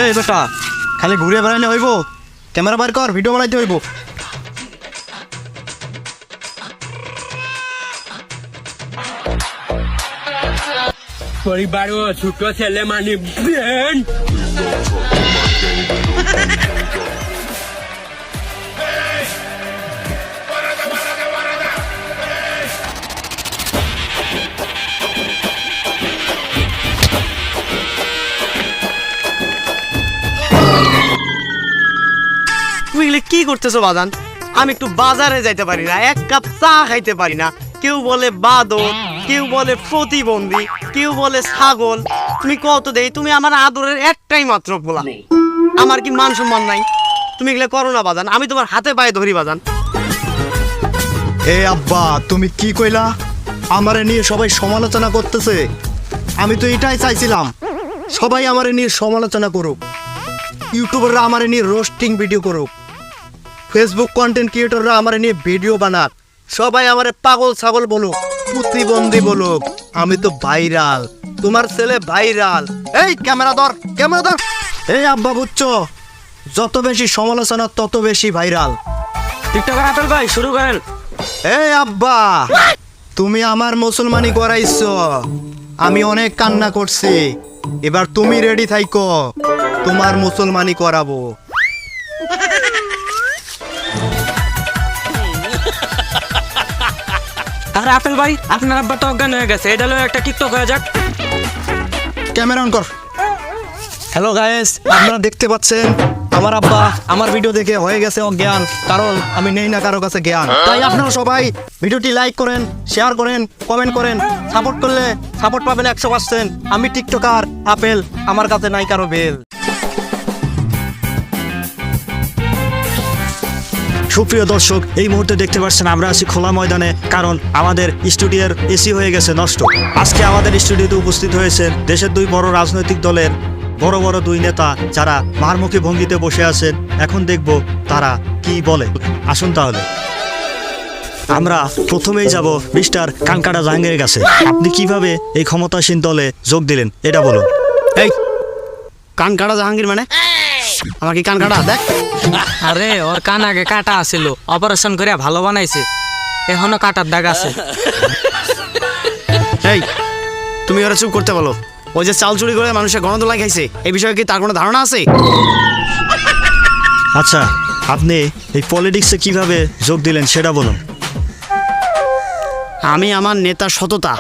এই বেটা খালি ঘুরে বেড়াইলে হইব, ক্যামেরা বার কর, ভিডিও বানাইতে হইব। পরিবার ও ছোট ছেলে মানে তুমি এগুলো কি করতেছো বাজান? আমি একটু বাজারে যাইতে পারি না, এক কাপ চা খাইতে পারি না। কেউ বলে বাদর, কেউ বলে প্রতিবন্ধী, কেউ বলে ছাগল। তুমি কত দেই, তুমি আমার আদরের একটাই মাত্র বলা, আমার কি মান সম্মান নাই? তুমি এগুলো করো না বাজান, আমি তোমার হাতে পায়ে ধরি বাজান। এ আব্বা তুমি কি কইলা? আমারে নিয়ে সবাই সমালোচনা করতেছে, আমি তো এটাই চাইছিলাম সবাই আমারে নিয়ে সমালোচনা করুক, ইউটিউবাররা আমারে নিয়ে রোস্টিং ভিডিও করুক, ফেসবুক কন্টেন্ট ক্রিয়েটররা আমারে নিয়ে ভিডিও বানাক, সবাই আমারে পাগল ছাগল বলুক, প্রতিবন্ধী বলুক। আমি তো ভাইরাল, তোমার ছেলে ভাইরাল। এই ক্যামেরা ধর, ক্যামেরা ধর। এই আব্বা বুঝছো, যত বেশি সমালোচনা তত বেশি ভাইরাল। টিকটকার আপেল ভাই শুরু করেন। এই আব্বা তুমি আমার মুসলমানি করাইছো, আমি অনেক কান্না করছি, এবার তুমি রেডি থাইকো, তোমার মুসলমানি করাবো। আর আপেল ভাই আপনার আব্বা তো অজ্ঞান হয়ে গেছে, এটা হলো একটা টিকটক হয়ে যাক। ক্যামেরা অন কর। হ্যালো গাইস, আপনারা দেখতে পাচ্ছেন আমার আব্বা আমার ভিডিও দেখে হয়ে গেছে অজ্ঞান, কারণ আমি নেই না কারো কাছে জ্ঞান। তাই আপনারা সবাই ভিডিওটি লাইক করেন, শেয়ার করেন, কমেন্ট করেন, সাপোর্ট করলে সাপোর্ট পাবেন 100%। আমি টিকটকার আপেল, আমার কাছে নাই কারো বেল। সুপ্রিয় দর্শক, এই মুহূর্তে দেখতে পাচ্ছেন আমরা আছি খোলা ময়দানে, কারণ আমাদের স্টুডিওর এসি হয়ে গেছে নষ্ট। আজকে আমাদের স্টুডিওতে উপস্থিত হয়েছেন দেশের দুই বড় রাজনৈতিক দলের বড় বড় দুই নেতা, যারা মারমুখী ভঙ্গিতে বসে আছেন। এখন দেখব তারা কি বলে। আসুন তাহলে আমরা প্রথমেই যাব মিস্টার কানকাটা জাহাঙ্গীরের কাছে। আপনি কিভাবে এই ক্ষমতাসীন দলে যোগ দিলেন এটা বলুন। এই কান কাটা জাহাঙ্গীর মানে? আমার কি কান কাটা দেখ? আরে ওর কান আগে কাটা আছিল, অপারেশন করে ভালো বানাইছে, এখনো কাটার দাগ আছে। এই তুমি ওরা চুপ করতে বলো। ওই যে চাল চুরি করে মানুষের গণদোলাই খাইছে, এই বিষয়ে কি তার কোনো ধারণা আছে? আচ্ছা, আপনি এই পলিটিক্সে কিভাবে যোগ দিলেন সেটা বলুন। আমি আমার নেতার সততা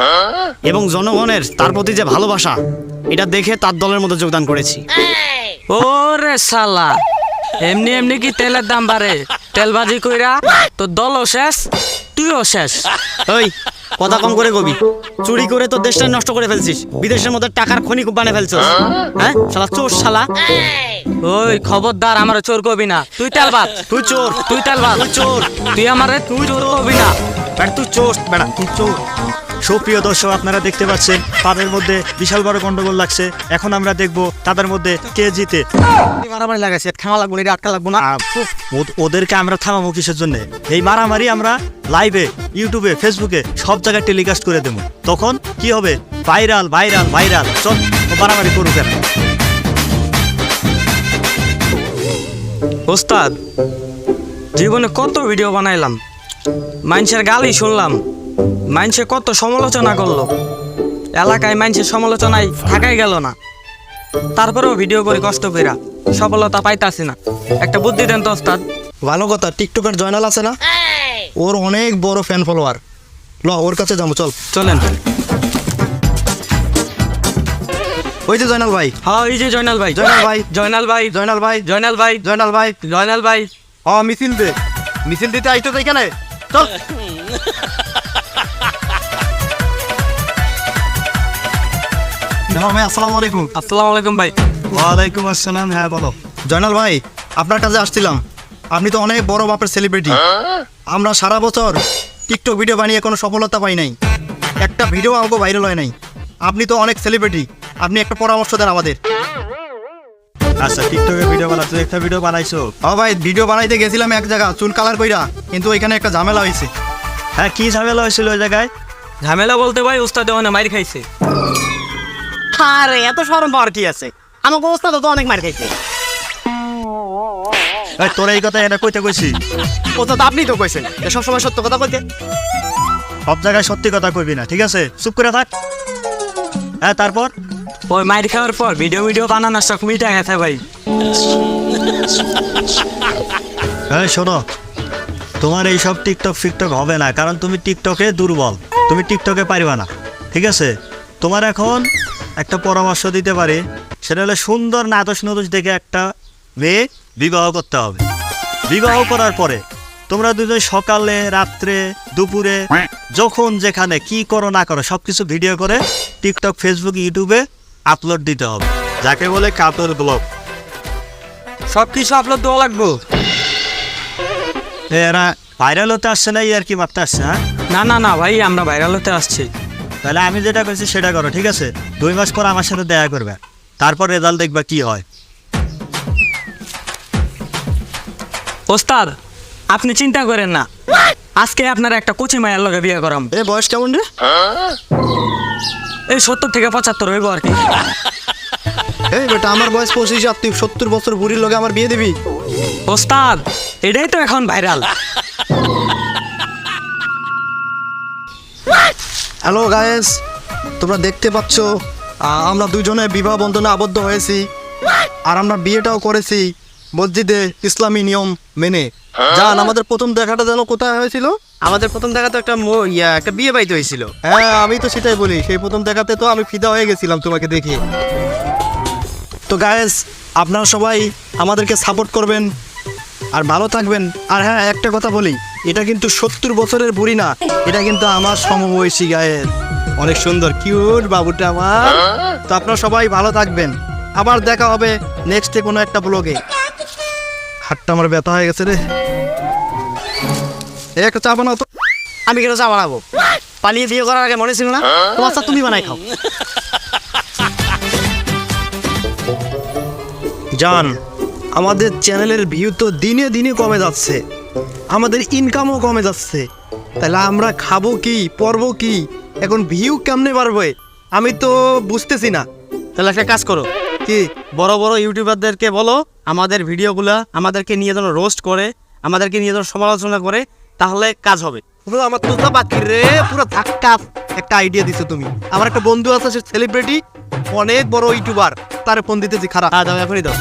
এবং জনগণের তার প্রতি যে ভালোবাসা, এটা দেখে তার দলের মধ্যে যোগদান করেছি। ওরে শালা, এমনি এমনি কি তেলের দাম বাড়ে? তেলবাজি কইরা তো দলও শেষ, তুইও শেষ। ওই কথা কম করে কবি, চুরি করে তো দেশটা নষ্ট করে ফেলছিস, বিদেশের মধ্যে টাকার খনি বানিয়ে ফেলছিস। হ্যাঁ শালা, চোর শালা। ওই খবরদার আমার চোর কবি না, তুই তেলবাজ, তুই চোর, তুই তেলবাজ, তুই চোর, তুই আমারে তুই চোর কবি না। বেটা তুই চোর, বেটা তুই চোর। সুপ্রিয় দর্শক, আপনারা দেখতে পাচ্ছেন তাদের মধ্যে বিশাল বড় গন্ডগোল লাগছে। এখন আমরা দেখব তাদের মধ্যে কে জিতে। মারামারি লাগাইছে, থামা লাগবো না, এটা আটকা লাগবো না। ওদেরকে আমরা থামাবো কিসের জন্য? এই মারামারি আমরা লাইভে, ইউটিউবে, ফেসবুকে সব জায়গায় টেলিকাস্ট করে দেবো। তখন কি হবে? Viral viral viral. চল মারামারি করুক। ওস্তাদ, জীবনে কত ভিডিও বানাইলাম, মানুষের গালি শুনলাম, মানুষে কত সমালোচনা করলো, এলাকায় মানুষের সমালোচনায় থাকাই গেল না, তারপরেও ভিডিও করে কষ্ট কইরা সফলতা পাইতাছি না। একটা বুদ্ধি দেন তো ওস্তাদ। ভালো কথা, টিকটকের জয়নাল আছে না, ওর অনেক বড় ফ্যান ফলোয়ার, ল ওর কাছে যাবো, চল। চলেন। ওই যে জয়নাল ভাই, হ্যাঁ এই যে জয়নাল ভাই, জয়নাল ভাই, জয়নাল ভাই, জয়নাল ভাই, জয়নাল ভাই, জয়নাল ভাই, জয়নাল ভাই। মিছিল দে, মিছিল দিতে আইতো এখানে, চল। ভাই আসসালামু আলাইকুম। আসসালামু আলাইকুম ভাই। ওয়ালাইকুম আসসালাম। হ্যাঁ বলো। জয়নাল ভাই, আপনার কাছে আসছিলাম, আপনি তো অনেক বড় মাপের সেলিব্রিটি। আমরা সারা বছর টিকটক ভিডিও বানিয়ে কোনো সফলতা পাই নাই, একটা ভিডিও আমাকে ভাইরাল হয় নাই। আপনি তো অনেক সেলিব্রিটি, আপনি একটা পরামর্শ দেন আমাদের। আচ্ছা, টিকটকে ভিডিও বানাচ্ছো, একটা ভিডিও বানাইছো? ভাই ভিডিও বানাইতে গেছিলাম এক জায়গা চুল কালার কইরা, কিন্তু ওইখানে একটা ঝামেলা হয়েছে। হ্যাঁ, কি ঝামেলা হয়েছিল ওই জায়গায়? ঝামেলা বলতে ভাই ওস্তাদ ওখানে মাইর খাইছে। আরে এত শরম পাওয়ার কি আছে? আমার অবস্থা তো অনেক মার খাইছে। এই তোরা এই কথা এটা কইতে কইছি? ওটা তো আপনি তো কইছেন যে সবসময় সত্য কথা বলতে। সব জায়গায় সত্যি কথা কইবি না, ঠিক আছে? চুপ করে থাক। হ্যাঁ, তারপর ওই মাইর খাওয়ার পর ভিডিও বানানোর শখ মিটা গেছে ভাই। হ্যাঁ শোনো, তোমার এই সব টিকটক ফিকটক হবে না, কারণ তুমি টিকটকে দুর্বল, তুমি টিকটকে পারবা না, ঠিক আছে? তোমার এখন একটা পরামর্শ দিতে পারি, সেটা হলো সুন্দর নাদোষ নদোষ দেখে একটা মেয়ে বিবাহ করতে হবে। বিবাহ করার পরে তোমরা দুজন সকালে, রাত্রে, দুপুরে, যখন যেখানে কি করো না করো সব কিছু ভিডিও করে টিকটক, ফেসবুক, ইউটিউবে আপলোড দিতে হবে, যাকে বলে কাপড় ব্লগ। সব কিছু আপলোড দেওয়া লাগবো? এরা ভাইরাল হতে আসছে না, আর কি মারতে আসছে? হ্যাঁ, না ভাই, আমরা ভাইরাল হতে আসছি। তাহলে আমি যেটা করছি সেটা করো, ঠিক আছে? 2 মাস পর আমার সাথে দেখা করবে, তারপর রেজাল্ট দেখবা কি হয়। ওস্তাদ, আপনি চিন্তা করেন না, আজকে আপনার একটা কোচি মায়ের লগে বিয়ে করাম। এ বয়স কেমন রে? এই 70 থেকে 75 হইব আর কি। এই বেটা, আমার বয়স 25, আর তুই 70 বছর বুড়ির লগে আমার বিয়ে দিবি? ওস্তাদ, এটাই তো এখন ভাইরাল। হ্যালো গায়েস, তোমরা দেখতে পাচ্ছ আমরা দুজনে বিবাহ বন্ধনে আবদ্ধ হয়েছি, আর আমরা বিয়েটাও করেছি মসজিদে ইসলামী নিয়ম মেনে। জান, আমাদের প্রথম দেখাটা যেন কোথায় হয়েছিল? আমাদের প্রথম দেখা তো একটা বিয়ে বাড়িতে হয়েছিল। হ্যাঁ, আমি তো সেটাই বলি, সেই প্রথম দেখাতে তো আমি ফিদা হয়ে গেছিলাম তোমাকে দেখে। তো গায়েস, আপনারা সবাই আমাদেরকে সাপোর্ট করবেন আর ভালো থাকবেন। আর হ্যাঁ, একটা কথা বলি, এটা কিন্তু 70 বছরের বুড়ি না, এটা কিন্তু আমার সমবয়সী গায়ের, অনেক সুন্দর কিউট বাবুটা আমার। তো আপনারা সবাই ভালো থাকবেন, আবার দেখা হবে নেক্সটে কোনো একটা ব্লগে। হাতটা আমার ব্যথা হয়ে গেছে রে, এই একটা চা বানাও তো। আমি কেন চা বানাবো? পালিয়ে বিয়ে করার আগে মনে ছিল না তোমার চা তুমি বানাই খাও। জান, আমাদের চ্যানেলের ভিউ তো দিনে দিনে কমে যাচ্ছে, আমাদের ইনকামও কমে যাচ্ছে, তাহলে আমরা খাবো কি, পরবো কি, এখন ভিউ কেমনে বাড়বে আমি তো বুঝতেছি না। তাহলে একটা কাজ করো, কি? বড় বড় ইউটিউবারদেরকে বলো আমাদের ভিডিওগুলা আমাদেরকে নিয়ে যেন রোস্ট করে, আমাদেরকে নিয়ে যেন সমালোচনা করে, তাহলে কাজ হবে। পুরো আমার তো বাকি রে, পুরো ধাক্কা একটা আইডিয়া দিছো তুমি। আমার একটা বন্ধু আছে, সে সেলিব্রিটি, অনেক বড় ইউটিউবার, তার ফোন দিতেছি, খারাপ। হ্যাঁ, দাও, এখনই দাও।